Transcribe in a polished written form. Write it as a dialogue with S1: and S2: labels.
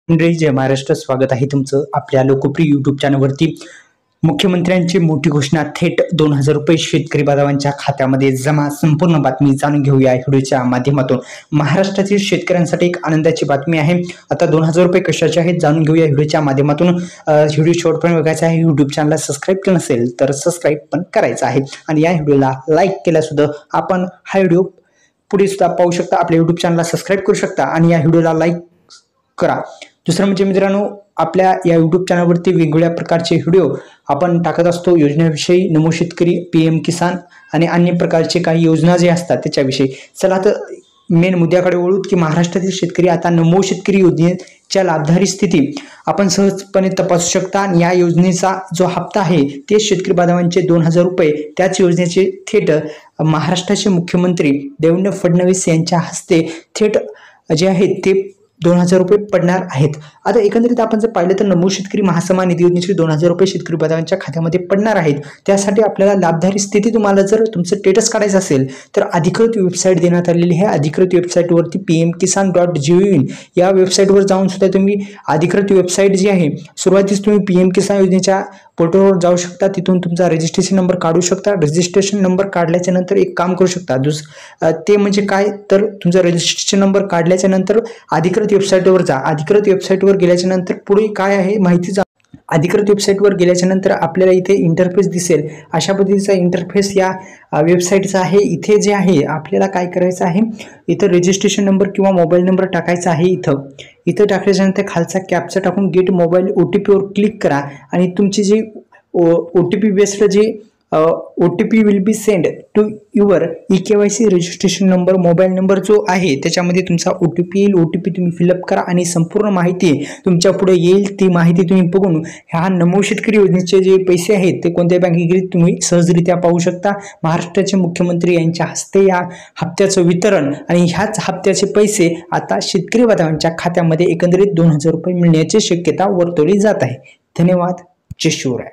S1: मंडळी जय महाराष्ट्र, स्वागत आहे तुमचं आपल्या लोकप्रिय युट्यूब चॅनलवरती। मुख्यमंत्र्यांची मोठी घोषणा, थेट 2000 रुपये शेतकरी बांधवांच्या खात्यामध्ये जमा। संपूर्ण बातमी जाणून घेऊया व्हिडिओच्या माध्यमातून। महाराष्ट्रातील शेतकऱ्यांसाठी एक आनंदाची बातमी आहे। आता 2000 रुपये कशाचे आहेत जाणून घेऊया व्हिडिओच्या माध्यमातून। व्हिडिओ शेवटपर्यंत बघायचा आहे। युट्यूब चॅनलला सबस्क्राईब केलं नसेल तर सबस्क्राईब पण करायचं आहे आणि या व्हिडिओला लाईक केला सुद्धा आपण हा व्हिडिओ पुढे सुद्धा पाहू शकता। आपल्या युट्यूब चॅनलला सबस्क्राईब करू शकता आणि या व्हिडिओला लाईक करा। दुसरं म्हणजे मित्रांनो, आपल्या या युट्यूब चॅनलवरती वेगवेगळ्या प्रकारचे व्हिडिओ आपण टाकत असतो। योजनेविषयी, नमो शेतकरी, पीएम किसान आणि अन्य प्रकारचे काही योजना जे असतात त्याच्याविषयी। चला तर मेन मुद्द्याकडे वळूत की महाराष्ट्रातील शेतकरी आता नमो शेतकरी योजनेच्या लाभधारी स्थिती आपण सहजपणे तपासू शकता। आणि या योजनेचा जो हप्ता आहे ते शेतकरी बांधवांचे 2000 रुपये, त्याच योजनेचे थेट महाराष्ट्राचे मुख्यमंत्री देवेंद्र फडणवीस यांच्या हस्ते थेट जे आहेत ते 2000 रुपये पडणार आहेत। आता एकंदरीत आपण जर पाहिलं तर नमो शेतकरी महासन्मान निधी योजनेचे 2000 रुपये शेतकरी बांधवांच्या खात्यामध्ये पडणार आहेत। त्यासाठी आपल्याला लाभधारी स्थिती, तुम्हाला जर तुमचं स्टेटस काढायचं असेल तर अधिकृत वेबसाईट देण्यात आलेली आहे। अधिकृत वेबसाईटवरती pmkisan.gov या वेबसाईटवर जाऊन सुद्धा तुम्ही अधिकृत वेबसाईट जी आहे, सुरुवातीस तुम्ही पीएम किसान योजनेच्या पोर्टलवर जाऊ शकता। तिथून तुमचा रजिस्ट्रेशन नंबर काढू शकता। रजिस्ट्रेशन नंबर काढल्याच्या नंतर एक काम करू शकता, ते म्हणजे काय तर तुमचा रजिस्ट्रेशन नंबर काढल्याच्या नंतर अधिकृत वेबसाईटवर जा। अधिकृत वेबसाईटवर गेल्याच्या नंतर पुढे काय आहे माहिती जा। अधिकृत वेबसाईटवर गेल्याच्या नंतर आपल्याला इथे इंटरफेस दिसेल। अशा पद्धतीचा इंटरफेस या वेबसाईटचा आहे। इथे जे आहे आपल्याला काय करायचं आहे, इथं रजिस्ट्रेशन नंबर किंवा मोबाईल नंबर टाकायचा आहे। इथं टाकल्याच्या नंतर खालचा कॅप्चा टाकून गेट मोबाईल OTP वर क्लिक करा आणि तुमची जी OTP बेस्ड जी OTP will be send to your eKYC registration number, mobile number जो आहे त्याच्यामध्ये तुमचा OTP येईल। OTP तुम्ही फिलअप करा आणि संपूर्ण माहिती तुमच्या पुढे येईल। ती माहिती तुम्ही बघून ह्या नमो शेतकरी योजनेचे जे पैसे आहेत ते कोणत्या बँकेत गेले तुम्ही सहजरित्या पाहू शकता। महाराष्ट्राचे मुख्यमंत्री यांच्या हस्ते या हप्त्याचं वितरण आणि ह्याच हप्त्याचे पैसे आता शेतकरी बांधवांच्या खात्यामध्ये एकंदरीत 2000 रुपये मिळण्याची शक्यता वर्तवली जात आहे। धन्यवाद। जय शिवराय।